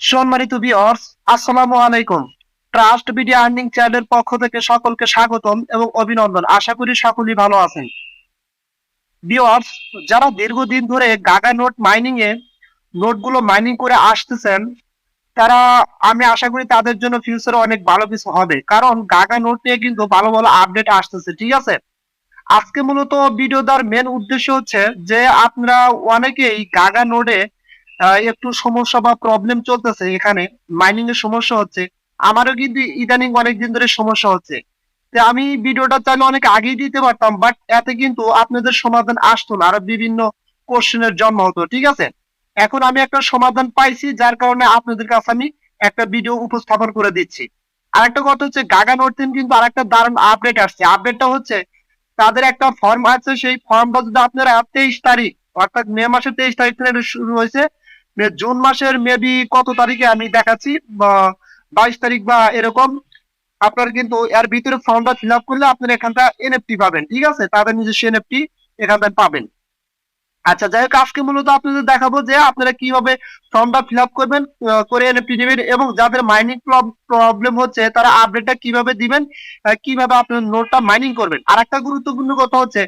সম্মানিত ভিউয়ার্স, আসসালামু আলাইকুম। ট্রাস্ট ভিডিও আর্নিং চ্যানেলের পক্ষ থেকে সকলকে স্বাগতম এবং অভিনন্দন। আশা করি সকলেই ভালো আছেন। ভিউয়ার্স, যারা দীর্ঘদিন ধরে গাগা নোট মাইনিং এ নোটগুলো মাইনিং করে আসতেছেন, তারা আমি আশা করি তাদের জন্য ফিউচারে অনেক ভালো কিছু হবে। কারণ গাগা নোট নিয়ে কিন্তু ভালো ভালো আপডেট আসতেছে, ঠিক আছে? আজকে মূলত ভিডিও দেওয়ার মেন উদ্দেশ্য হচ্ছে যে আপনারা অনেকেই গাগা নোডে একটু সমস্যা বা প্রবলেম চলতেছে, এখানে মাইনিং এর সমস্যা হচ্ছে। আমারও কিন্তু ইদানিং অনেকদিন ধরে সমস্যা হচ্ছে। তো আমি ভিডিওটা চাইলে অনেক আগেই দিতে পারতাম, বাট এতে কিন্তু আপনাদের সমাধান আসতো না, আরো বিভিন্ন কোশ্চেনের জন্ম হতো, ঠিক আছে? এখন আমি একটা সমাধান পাইছি, যার কারণে আপনাদের কাছে আমি একটা ভিডিও উপস্থাপন করে দিচ্ছি। আরেকটা কথা হচ্ছে, গাগা নোট কিন্তু আরেকটা দারুণ আপডেট আসছে। আপডেটটা হচ্ছে তাদের একটা ফর্ম আছে, সেই ফর্মটা যদি আপনারা 23 তারিখ, অর্থাৎ মে মাসের 23 তারিখ থেকে এটা শুরু হয়েছে, জুন মাসের মেবি কত তারিখে আমি দেখাচ্ছি, বা 22 তারিখ বা এরকম, আপনার কিন্তু এর ভিতরে ফর্মটা ফিল আপ করলে আপনারা এখানটা এনএফটি পাবেন, ঠিক আছে? তাদের নিজস্ব এনএফটি এখানটা পাবেন। আচ্ছা, যাই হোক, আজকে মূলত আপনাদের দেখাবো যে আপনারা কিভাবে ফর্মটা ফিল আপ করবেন, করে এনএফটি নেবেন, এবং যাদের মাইনিং প্রবলেম হচ্ছে তারা আপডেটটা কিভাবে দিবেন, কিভাবে আপনার নোটটা মাইনিং করবেন। আর একটা গুরুত্বপূর্ণ কথা হচ্ছে,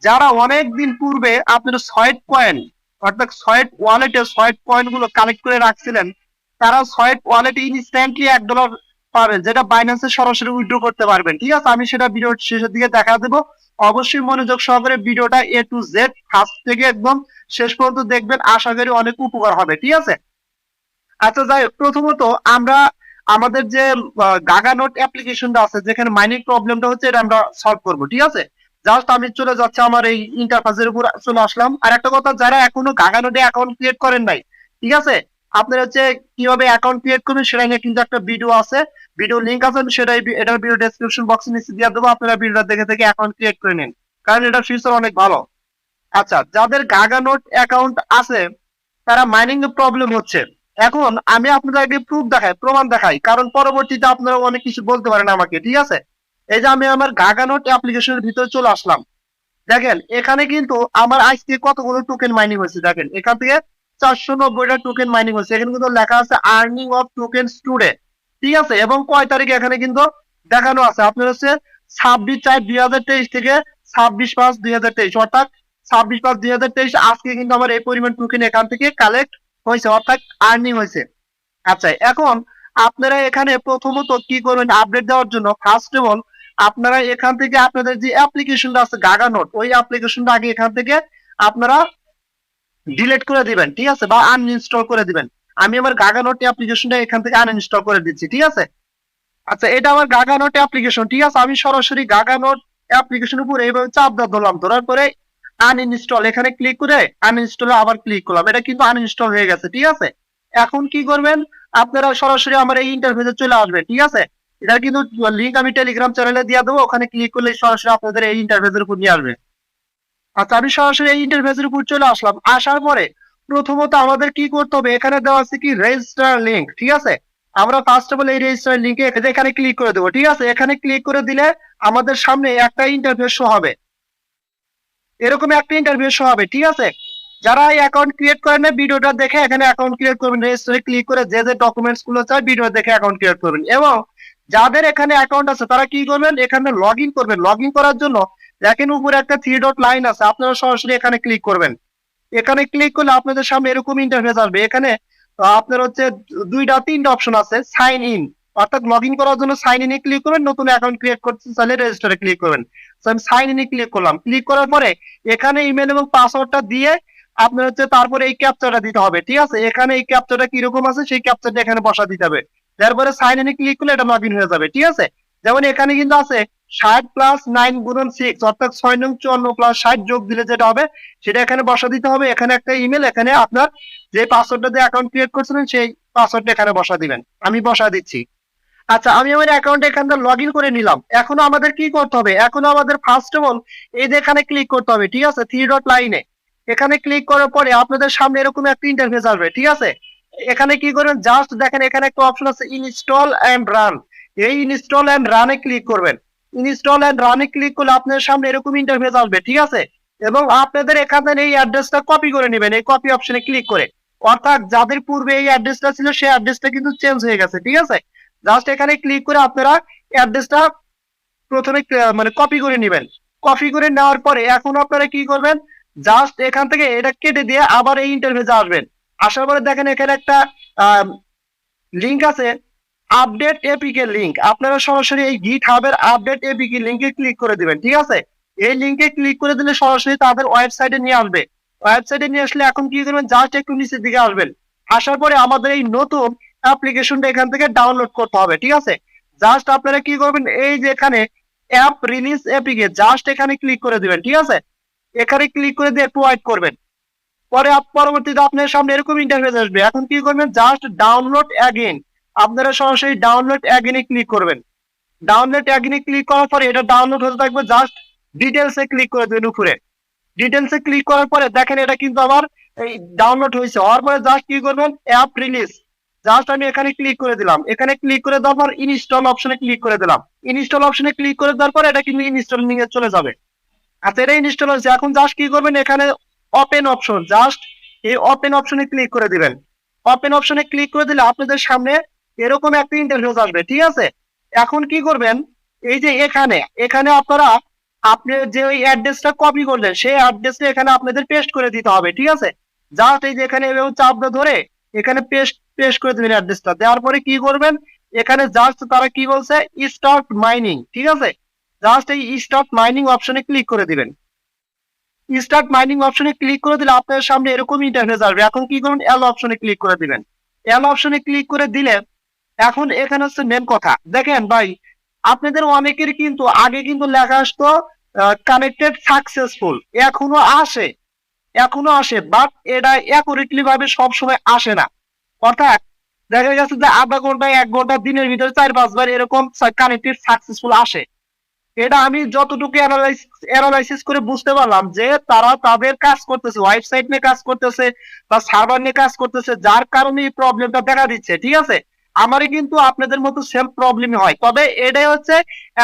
যারা অনেক দিন পূর্বে আপনার সয়েড কয়েন, অর্থাৎ সয়েড ওয়ালেটে সয়েড কয়েন গুলো কালেক্ট করে রাখছিলেন, তারা সয়েড ওয়ালেটে ইনস্ট্যান্টলি $1 পাবেন, যেটা বাইন্যান্সে সরাসরি উইথড্র করতে পারবেন, ঠিক আছে? আমি সেটা ভিডিওর শেষের দিকে দেখা দেবো। অবশ্যই মনোযোগ সহকারে ভিডিওটা এ টু জেড ফার্স্ট থেকে একদম শেষ পর্যন্ত দেখবেন, আশা করি অনেক উপকার হবে, ঠিক আছে? আচ্ছা, যাই হোক, প্রথমত আমরা আমাদের যে গাগা নোট অ্যাপ্লিকেশনটা আছে, যেখানে মাইনিং প্রবলেমটা হচ্ছে, এটা আমরা সলভ করবো, ঠিক আছে? জাস্ট আমি চলে যাচ্ছি আমার এই ইন্টারফেসের উপর, চলে আসলাম। আর একটা কথা, যারা এখনো গাগা নোটে অ্যাকাউন্ট ক্রিয়েট করেন নাই, ঠিক আছে, আপনারা হচ্ছে কিভাবে অ্যাকাউন্ট ক্রিয়েট করবেন সেটা নিয়ে কিন্তু একটা ভিডিও আছে, ভিডিও লিংক আছে, সেটাই এটার ভিডিও ডেসক্রিপশন বক্সে নিচে দিয়ে দেবো। আপনারা ভিডিওটা দেখে থেকে অ্যাকাউন্ট ক্রিয়েট করে নিন, কারণ এটার ফিচার অনেক ভালো। আচ্ছা, যাদের গাগা নোট অ্যাকাউন্ট আছে, তারা মাইনিং এর প্রবলেম হচ্ছে। এখন আমি আপনাদেরকে প্রুফ দেখাই, প্রমাণ দেখাই, কারণ পরবর্তীতে আপনারা অনেক কিছু বলতে পারেন আমাকে, ঠিক আছে? এই যে আমি আমার গাগা নোট অ্যাপ্লিকেশনের ভিতরে চলে আসলাম। দেখেন, এখানে কিন্তু আমার আজকে কতগুলো টোকেন মাইনিং হয়েছে। দেখেন, এখান থেকে 490টা টোকেন মাইনিং হয়েছে। এখানে কিন্তু লেখা আছে আর্নিং অফ টোকেন টুডে, ঠিক আছে? এবং কয় তারিখে এখানে কিন্তু দেখানো আছে, আপনার হচ্ছে 26/4/2023 থেকে 26/5/2023, অর্থাৎ 26/5/2023 আজকে কিন্তু আমার এই পরিমাণ টোকেন এখান থেকে কালেক্ট হয়েছে, অর্থাৎ আর্নিং হয়েছে। আচ্ছা, এখন আপনারা এখানে প্রথমত কি করবেন, আপডেট দেওয়ার জন্য ফার্স্ট অফ অল আপনারা এখান থেকে আপনাদের যে অ্যাপ্লিকেশনটা আছে গাগা নোট, ওই অ্যাপ্লিকেশনটা আগে এখান থেকে আপনারা ডিলিট করে দিবেন, ঠিক আছে, বা আনইনস্টল করে দিবেন। আমি আমার গাগা নোট অ্যাপ্লিকেশনটা এখান থেকে আনইনস্টল করে দিচ্ছি, ঠিক আছে? আচ্ছা, এটা আমার গাগা নোট অ্যাপ্লিকেশন, ঠিক আছে? আমি সরাসরি গাগা নোট অ্যাপ্লিকেশনের উপরে এইভাবে চাপ ধরলাম, ধরার পরে আনইনস্টল এখানে ক্লিক করে আনইনস্টলে আবার ক্লিক করলাম, এটা কিন্তু আনইনস্টল হয়ে গেছে, ঠিক আছে? এখন কি করবেন, আপনারা সরাসরি আমার এই ইন্টারফেসে চলে আসবে, ঠিক আছে? এটার কিন্তু লিংক আমি টেলিগ্রাম চ্যানেলে দিয়ে দেবো, ওখানে ক্লিক করলে সরাসরি আপনাদের এই ইন্টারফেসের উপর নিয়ে আসবে। আচ্ছা, আমি সরাসরি এই ইন্টারফেসের উপর চলে আসলাম। আসার পরে প্রথমত আমাদের কি করতে হবে, এখানে দেওয়া আছে কি রেজিস্টার লিংক, ঠিক আছে? আমরা ফার্স্ট অফ অল এই রেজিস্টার লিংকে এখানে ক্লিক করে দেবো, ঠিক আছে? এখানে ক্লিক করে দিলে আমাদের সামনে একটা ইন্টারফেস শো হবে, এরকম একটা ইন্টারফেস শো হবে, ঠিক আছে? যারা এই অ্যাকাউন্ট ক্রিয়েট করেন না, ভিডিওটা দেখে এখানে অ্যাকাউন্ট ক্রিয়েট করবেন, রেজিস্টারে ক্লিক করে যে যে ডকুমেন্টস গুলো চাই ভিডিও দেখে অ্যাকাউন্ট ক্রিয়েট করবেন। এবং যাদের এখানে অ্যাকাউন্ট আছে তারা কি করবেন, এখানে লগ ইন করবেন। লগ ইন করার জন্য দেখেন উপরে একটা 3 ডট লাইন আছে, আপনারা সরাসরি এখানে ক্লিক করবেন। এখানে ক্লিক করলে আপনাদের সামনে এরকম ইন্টারফেস আসবে। এখানে আপনার হচ্ছে 2-3টা অপশন আছে, সাইন ইন, অর্থাৎ লগ ইন করার জন্য সাইন ইনে ক্লিক করবেন, নতুন অ্যাকাউন্ট ক্রিয়েট করতে চাইলে রেজিস্টারে ক্লিক করবেন। আমি সাইন ইনে ক্লিক করলাম। ক্লিক করার পরে এখানে ইমেল এবং পাসওয়ার্ডটা দিয়ে আপনার হচ্ছে তারপরে এই ক্যাপচারটা দিতে হবে, ঠিক আছে? এখানে এই ক্যাপচারটা কিরকম আছে সেই ক্যাপচারটা এখানে বসা দিতে হবে। তারপরে সাইন ইনে ক্লিক করলে এটা লগ ইন হয়ে যাবে, ঠিক আছে? যেমন এখানে কিন্তু আছে 60+9 × 6, অর্থাৎ 6×54+60 যোগ দিলে যেটা হবে সেটা এখানে বসা দিতে হবে। এখানে একটা ইমেল, এখানে আপনার যে পাসওয়ার্ডটা দিয়ে অ্যাকাউন্ট ক্রিয়েট করছিলেন সেই পাসওয়ার্ডটা এখানে বসা দিবেন। আমি বসা দিচ্ছি। আচ্ছা, আমি আমার অ্যাকাউন্ট এখানে লগ ইন করে নিলাম। এখন আমাদের কি করতে হবে, এখন আমাদের ফার্স্ট অফ অল এই যে এখানে ক্লিক করতে হবে, ঠিক আছে? 3 ডট লাইনে এখানে ক্লিক করার পরে আপনাদের সামনে এরকম একটা ইন্টারফেস আসবে, ঠিক আছে? এখানে কি করবেন, জাস্ট দেখেন এখানে একটা অপশন আছে ইনস্টল এন্ড রান। এই ইনস্টল এন্ড রানে ক্লিক করবেন। ইনস্টল এন্ড রানে ক্লিক করলে আপনাদের সামনে এরকম ইন্টারফেস আসবে, ঠিক আছে? এবং আপনাদের এখানে এই অ্যাড্রেসটা কপি করে নেবেন, এই কপি অপশনে ক্লিক করে। অর্থাৎ যাদের পূর্বে এই অ্যাড্রেসটা ছিল সেই অ্যাড্রেসটা কিন্তু চেঞ্জ হয়ে গেছে, ঠিক আছে। জাস্ট এখানে ক্লিক করে আপনারা অ্যাড্রেসটা প্রথমে মানে কপি করে নেবেন। কপি করে নেওয়ার পরে এখন আপনারা কি করবেন, জাস্ট এখান থেকে এটা কেটে দিয়ে আবার এই ইন্টারফেসে আসবেন। আসার পরে দেখেন এখানে একটা লিংক আছে, আপডেট এপিকে লিংক। আপনারা সরাসরি এই গিট হাবের আপডেট এপিকে লিংকে ক্লিক করে দিবেন, ঠিক আছে। এই লিংকে ক্লিক করে দিলে সরাসরি তাদের ওয়েবসাইটে নিয়ে আসবে। ওয়েবসাইটে নিয়ে আসলে এখন কি করবেন, জাস্ট একটু নিচের দিকে আসবেন। আসার পরে আমাদের এই নতুন অ্যাপ্লিকেশনটা এখান থেকে ডাউনলোড করতে হবে, ঠিক আছে। জাস্ট আপনারা কি করবেন, এই যে এখানে অ্যাপ রিলিজ এপিকে জাস্ট এখানে ক্লিক করে দিবেন, ঠিক আছে। এখানে ক্লিক করে দিয়ে একটু ওয়েট করবেন। পরে পরবর্তীতে আপনার সামনে এরকম ইন্টারফেস আসবে। এখন কি করবেন, জাস্ট ডাউনলোড অ্যাগেন। আপনারা সরাসরি ডাউনলোড অ্যাগেনে ক্লিক করবেন। ডাউনলোড অ্যাগেনে ক্লিক করার পরে এটা ডাউনলোড হতে থাকবে। জাস্ট ডিটেলসে ক্লিক করে দেবেন উপরে। ডিটেলসে ক্লিক করার পরে দেখেন এটা কিন্তু আবার এই ডাউনলোড হয়েছে। হওয়ার পরে জাস্ট কি করবেন, অ্যাপ রিলিজ। জাস্ট আমি এখানে ক্লিক করে দিলাম। এখানে ক্লিক করে দেওয়ার পর ইনস্টল অপশনে ক্লিক করে দিলাম। ইনস্টল অপশনে ক্লিক করে দেওয়ার পর এটা কিন্তু ইনস্টলিং এ চলে যাবে। আচ্ছা, এটা ইনস্টল হয়েছে। এখন জাস্ট কি করবেন, এখানে ওপেন অপশন, জাস্ট এই ওপেন অপশনে ক্লিক করে দিবেন। ওপেন অপশনে ক্লিক করে দিলে আপনাদের সামনে এরকম একটা ইন্টারফেস আসবে, ঠিক আছে। এখন কি করবেন, এই যে এখানে এখানে আপনারা আপনি যে ওই অ্যাড্রেসটা কপি করলেন সেই অ্যাড্রেসটা এখানে আপনাদের পেস্ট করে দিতে হবে, ঠিক আছে। জাস্ট এই যে এখানে এভাবে চাপ ধরে এখানে পেস্ট পেস্ট করে দিবেন অ্যাড্রেসটা। দেওয়ার পরে কি করবেন, এখানে জাস্ট তারা কি বলছে, স্টার্ট মাইনিং, ঠিক আছে। জাস্ট এই স্টার্ট মাইনিং অপশনে ক্লিক করে দিবেন। স্টার্ট মাইনিং অপশনে ক্লিক করে দিলে আপনার সামনে এরকম ইন্টারফেস আসবে। এখন কি করবেন, এল অপশনে ক্লিক করে দিবেন। এল অপশনে ক্লিক করে দিলে এখন এখানে হচ্ছে মেন কথা, দেখেন ভাই আপনাদের অনেকের কিন্তু আগে কিন্তু লেখা আসতো কানেক্টেড সাকসেসফুল, এখনো আসে বাট এটা অ্যাকুরেটলি ভাবে সবসময় আসে না। অর্থাৎ দেখা গেছে যে আধা ঘন্টা 1 ঘন্টা দিনের ভিতরে 4-5 বার এরকম কানেক্টেড সাকসেসফুল আসে। এটা আমি যতটুকু অ্যানালাইসিস করে বুঝতে পারলাম যে তারা তাদের কাজ করতেছে, ওয়েবসাইট নিয়ে কাজ করতেছে বা সার্ভার নিয়ে কাজ করতেছে, যার কারণে এই প্রবলেমটা দেখা দিচ্ছে, ঠিক আছে। আমারই কিন্তু আপনাদের মতো সেম প্রবলেম হয়, তবে এটাই হচ্ছে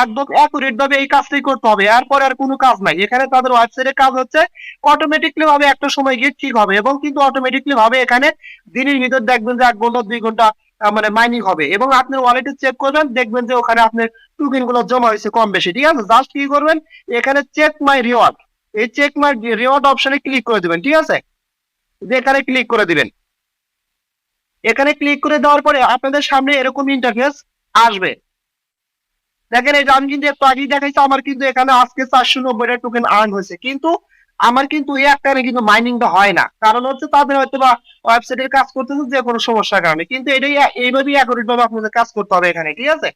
একদম অ্যাকুরেট ভাবে এই কাজটাই করতে হবে। এরপর আর কোনো কাজ নাই। এখানে তাদের ওয়েবসাইটের কাজ হচ্ছে অটোমেটিকলি ভাবে একটা সময় গিয়ে ঠিক হবে, এবং কিন্তু অটোমেটিকলি ভাবে এখানে দিনের ভিতর দেখবেন যে 1 ঘন্টা 2 ঘন্টা মানে মাইনিং হবে, এবং আপনার ওয়ালেটে চেক করবেন দেখবেন যে ওখানে আপনার টোকেন গুলো জমা হয়েছে কম বেশি, ঠিক আছে। জাস্ট কি করবেন, এখানে চেক মাই রিওয়ার্ড, এই চেক মাই রিওয়ার্ড অপশনে ক্লিক করে দিবেন, ঠিক আছে। এখানে ক্লিক করে দিবেন। এখানে ক্লিক করে দেওয়ার পরে আপনাদের সামনে এরকম ইন্টারফেস আসবে। দেখেন এই যে আমি কিন্তু একটু আগেই দেখাইছি, আমার কিন্তু এখানে আজকে 490টা টোকেন আর্ন হয়েছে, কিন্তু আমার কিন্তু এই একটা কিন্তু মাইনিংটা হয় না। কারণ হচ্ছে তাদের হয়তো বা ওয়েবসাইটের কাজ করতেছে যে কোনো সমস্যার কারণে, কিন্তু এটাই এইভাবেই অ্যাকুরেট ভাবে আপনাদের কাজ করতে হবে এখানে, ঠিক আছে।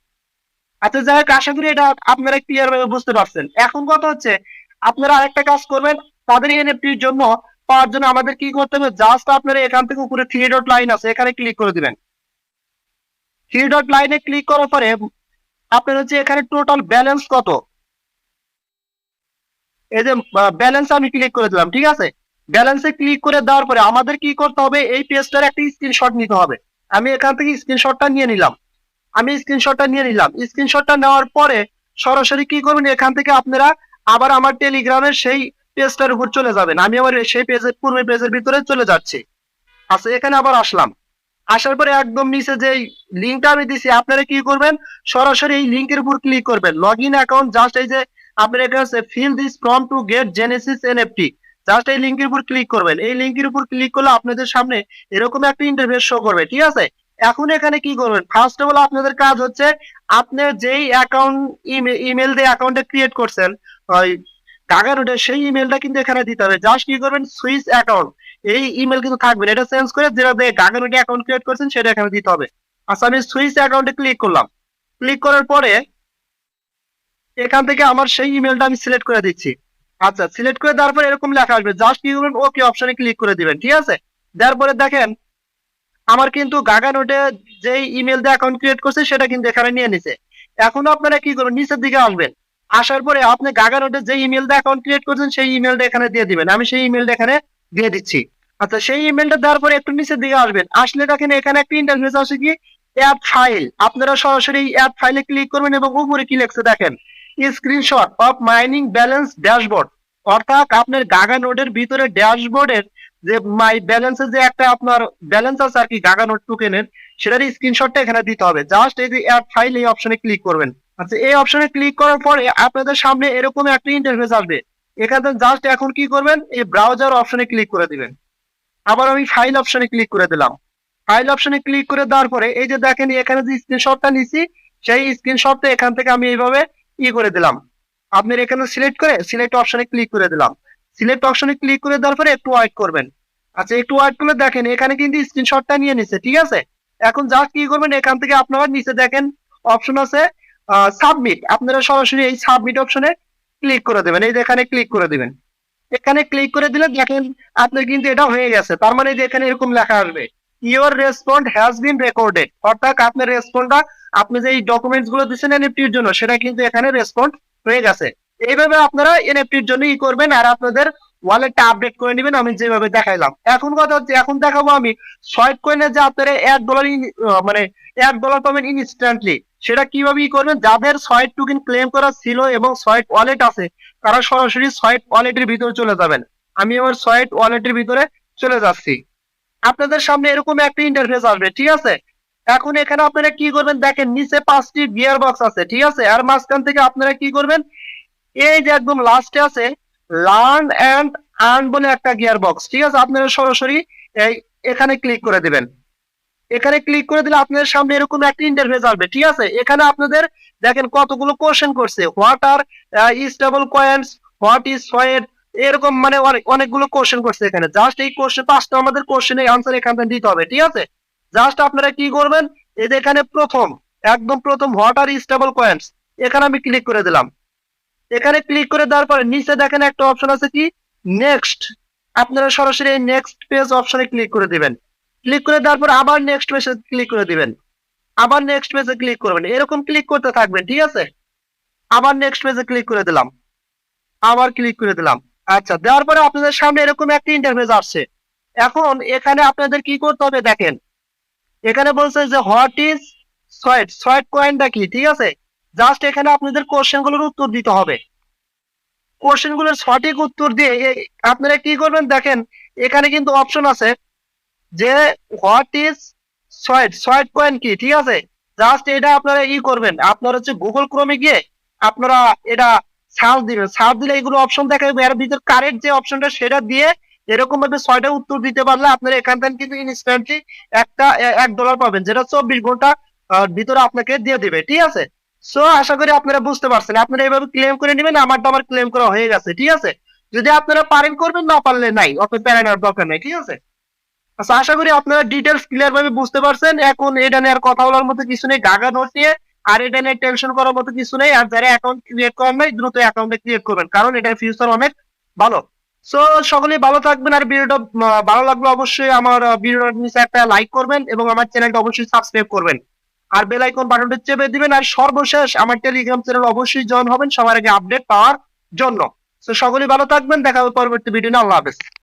আচ্ছা যাই হোক, আশা করি এটা আপনারা ক্লিয়ার ভাবে বুঝতে পারছেন। এখন কথা হচ্ছে আপনারা আরেকটা কাজ করবেন, তাদের এনএফটির জন্য পাওয়ার জন্য আমাদের কি করতে হবে, জাস্ট আপনারা এখান থেকে উপরে 3 ডট লাইন আছে এখানে ক্লিক করে দিবেন। 3 ডট লাইনে ক্লিক করার পরে আপনার হচ্ছে এখানে টোটাল ব্যালেন্স কত, এই যে ব্যালেন্স আমি ক্লিক করে দিলাম, ঠিক আছে। ব্যালেন্সে ক্লিক করে দেওয়ার পরে আমাদের কি করতে হবে, এই পেজটার একটা স্ক্রিনশট নিতে হবে। আমি এখান থেকে স্ক্রিনশটটা নিয়ে নিলাম। স্ক্রিনশটটা নেওয়ার পরে সরাসরি কি করবেন, এখান থেকে আপনারা আবার আমার টেলিগ্রামের সেই পেজটার উপর চলে যাবেন। আমি আমার সেই পেজের পূর্বের পেজের ভিতরে চলে যাচ্ছি। আচ্ছা, এখানে আবার আসলাম। আসার পরে একদম নিচে যে লিঙ্কটা আমি দিছি আপনারা কি করবেন, সরাসরি এই লিঙ্কের উপর ক্লিক করবেন। লগ ইন অ্যাকাউন্ট, জাস্ট এই যে আপনার এখানে আছে fill this form to get Genesis NFT, just এই লিঙ্কের উপর ক্লিক করবেন। এই লিঙ্কের উপর ক্লিক করলে আপনাদের সামনে এরকম একটা ইন্টারফেস শো করবে, ঠিক আছে। এখন এখানে কি করবেন, ফার্স্ট অফ অল আপনাদের কাজ হচ্ছে আপনার যেই অ্যাকাউন্ট ইমেল দিয়ে অ্যাকাউন্টে ক্রিয়েট করছেন ওই গাগা নোটে, সেই ইমেলটা কিন্তু এখানে দিতে হবে। জাস্ট কি করবেন, সুইচ অ্যাকাউন্ট, এই ইমেল কিন্তু থাকবে না, এটা চেঞ্জ করে যেটা দিয়ে গাগা নোটে অ্যাকাউন্ট ক্রিয়েট করছেন সেটা এখানে দিতে হবে। আচ্ছা, আমি সুইচ অ্যাকাউন্টে ক্লিক করলাম। ক্লিক করার পরে এখান থেকে আমার সেই ইমেলটা আমি সিলেক্ট করে দিচ্ছি। আচ্ছা, সিলেক্ট করে দেওয়ার পরে এরকম লেখা আসবে, জাস্ট কি করবেন, ওকে অপশনে ক্লিক করে দিবেন, ঠিক আছে। দেওয়ার পরে দেখেন আমার কিন্তু গাগা নোটে যে ইমেল দিয়ে অ্যাকাউন্ট ক্রিয়েট করছে সেটা কিন্তু এখানে নিয়ে নিছে। এখন আপনারা কি করবেন, নিচের দিকে আসবেন। আসার পরে আপনি গাগা নোটে যে ইমেল দিয়ে অ্যাকাউন্ট ক্রিয়েট করছেন সেই ইমেলটা এখানে দিয়ে দিবেন। আমি সেই ইমেলটা এখানে দিয়ে দিচ্ছি। আচ্ছা, সেই ইমেলটা দেওয়ার পরে একটু নিচের দিকে আসবেন। আসলে দেখেন এখানে একটা ইন্টারফেস আছে কি, অ্যাড ফাইল। আপনারা সরাসরি অ্যাড ফাইলে ক্লিক করবেন এবং উপরে কি লেখছে দেখেন, screenshot of mining balance dashboard. অর্থাৎ আপনার গাগা নোটের ভিতরে ড্যাশবোর্ডের যে মাই ব্যালেন্সে যে একটা আপনার ব্যালেন্স আছে আর কি গাগা নোট টোকেনের, সেটার স্ক্রিনশটটা এখানে দিতে হবে। জাস্ট এই যে অ্যাড ফাইল, এই অপশনে ক্লিক করবেন। আচ্ছা, এই অপশনে ক্লিক করার পর আপনাদের সামনে এরকম একটা ইন্টারফেস আসবে। এখানে জাস্ট এখন কি করবেন, এই ব্রাউজার অপশনে ক্লিক করে দিবেন। আবার আমি ফাইল অপশনে ক্লিক করে দিলাম। ফাইল অপশনে ক্লিক করে দেওয়ার পরে এই যে দেখেন এখানে যে স্ক্রিনশটটা নিছি, সেই স্ক্রিনশটটা এখান থেকে আমি এইভাবে করে দিলাম। আপনার এখানে সিলেক্ট করে সিলেক্ট অপশনে ক্লিক করে দিলাম। সিলেক্ট অপশনে ক্লিক করে দেওয়ার পরে একটু ওয়েট করবেন। আচ্ছা, একটু ওয়েট করলে দেখেন এখানে কিন্তু স্ক্রিনশটটা নিয়ে নিছে, ঠিক আছে। এখন জাস্ট কি করবেন, এখান থেকে আপনারা নিচে দেখেন অপশন আছে সাবমিট। আপনারা সরাসরি এই সাবমিট অপশনে ক্লিক করে দেবেন। এই যে এখানে ক্লিক করে দিবেন। এখানে ক্লিক করে দিলে দেখেন আপনার কিন্তু এটা হয়ে গেছে। তার মানে যে এখানে এরকম লেখা আসবে, your respond has been recorded, অর্থাৎ আপনার রেসপন্ডটা আপনি যে ডকুমেন্টস গুলো দিচ্ছেন এনএফটির জন্য, সেটা কিন্তু এখানে রেসপন্ড হয়ে গেছে। এইভাবে আপনারা এনএফটির জন্য করবেন আর আপনাদের ওয়ালেটটা আপডেট করে নেবেন, আমি যেভাবে দেখাইলাম। এখন কথা হচ্ছে, এখন দেখাবো আমি সয়েট কয়েনে যে আপনারা $1 মানে $1 পাবেন ইনস্ট্যান্টলি, সেটা কিভাবে করবেন। যাদের সয়েট টোকেন ক্লেম করা ছিল এবং সয়েট ওয়ালেট আছে, তারা সরাসরি সয়েট ওয়ালেটের ভিতরে চলে যাবেন। আমি আমার সয়েট ওয়ালেটের ভিতরে চলে যাচ্ছি। আপনাদের সামনে এরকম একটা ইন্টারফেস আসবে, ঠিক আছে। এখন এখানে আপনারা কি করবেন, দেখেন নিচে 5টি গিয়ার বক্স আছে, ঠিক আছে। আর মাঝখান থেকে আপনারা কি করবেন, এই যে একদম লাস্টে আছে লার্ন এন্ড আর্ন বলে একটা গিয়ার বক্স, ঠিক আছে। আপনারা সরাসরি এই এখানে ক্লিক করে দিবেন। এখানে ক্লিক করে দিলে আপনাদের সামনে এরকম একটা ইন্টারফেস আসবে, ঠিক আছে। এখানে আপনাদের দেখেন কতগুলো কোশ্চেন করছে, what are stable coins, what is suite, এরকম মানে অনেকগুলো কোশ্চেন করছে এখানে। জাস্ট এই কোশ্চেন 5টা আমাদের কোশ্চেনের আনসার এখানে দিতে হবে, ঠিক আছে। জাস্ট আপনারা কি করবেন, এই যে এখানে প্রথম একদম প্রথম হোয়াট আর স্টেবল কয়েন্স, এখানে আমি ক্লিক করে দিলাম। এখানে ক্লিক করে দেওয়ার পরে নিচে দেখেন একটা অপশন আছে কি নেক্সট, আপনারা সরাসরি এই নেক্সট পেজ অপশনে ক্লিক করে দিবেন। ক্লিক করে দেওয়ার পর আবার নেক্সট পেজে ক্লিক করে দিবেন। আবার নেক্সট পেজে ক্লিক করবেন, এরকম ক্লিক করতে থাকবেন, ঠিক আছে। আবার নেক্সট পেজে ক্লিক করে দিলাম, আবার ক্লিক করে দিলাম। আচ্ছা, দেওয়ার পরে আপনাদের সামনে এরকম একটা ইন্টারফেস আসছে। এখন এখানে আপনাদের কি করতে হবে দেখেন, এখানে বলছে যে হোয়াট ইজ সয়েট, সয়েট কয়েনটা কি, ঠিক আছে। জাস্ট এখানে আপনাদের কোশ্চেন গুলোর উত্তর দিতে হবে। কোশ্চেন গুলোর সঠিক উত্তর দিয়ে আপনারা কি করবেন দেখেন, এখানে কিন্তু অপশন আছে যে হোয়াট ইজ সয়েট, সয়েট কয়েন কি, ঠিক আছে। জাস্ট এটা আপনারা করবেন, আপনারা হচ্ছে গুগল ক্রোমে গিয়ে আপনারা এটা সার্চ দিবেন। সার্চ দিলে এগুলো অপশন দেখাবে, এর ভিতর কারেক্ট যে অপশনটা সেটা দিয়ে এরকম ভাবে 6টা উত্তর দিতে পারলে আপনারা এখান থেকে কিন্তু ইনস্ট্যান্টলি একটা $1 পাবেন, যেটা 24 ঘন্টা ভিতরে আপনাকে দিয়ে দিবে, ঠিক আছে। সো আশা করি আপনারা বুঝতে পারছেন। আপনারা এইভাবে ক্লেম করে নেবেন। আমার ক্লেম করা হয়ে গেছে, ঠিক আছে। যদি আপনারা পারেন করবেন, না পারলে নাই, অত প্যারা নেওয়ার দরকার নাই, ঠিক আছে। আচ্ছা, আশা করি আপনারা ডিটেলস ক্লিয়ার ভাবে বুঝতে পারছেন। এখন এটা নিয়ে আর কথা বলার মতো কিছু নেই, গাগা নোট নিয়ে আর এটা নিয়ে টেনশন করার মতো কিছু নেই। আর যারা অ্যাকাউন্ট ক্রিয়েট করেন নাই, দ্রুত অ্যাকাউন্টে ক্রিয়েট করবেন, কারণ এটার ফিউচার অনেক ভালো। সো সকলেই ভালো থাকবেন। আর ভিডিওটা ভালো লাগলে অবশ্যই আমার ভিডিওর নিচে একটা লাইক করবেন এবং আমার চ্যানেলটা অবশ্যই সাবস্ক্রাইব করবেন। আর বেল আইকন বাটনটা চেপে দিবেন। আর সর্বশেষ আমার টেলিগ্রাম চ্যানেল অবশ্যই জয়েন হবেন সবার আগে আপডেট পাওয়ার জন্য। সো সকলেই ভালো থাকবেন, দেখা হবে পরবর্তী ভিডিও। আল্লাহ হাফেজ।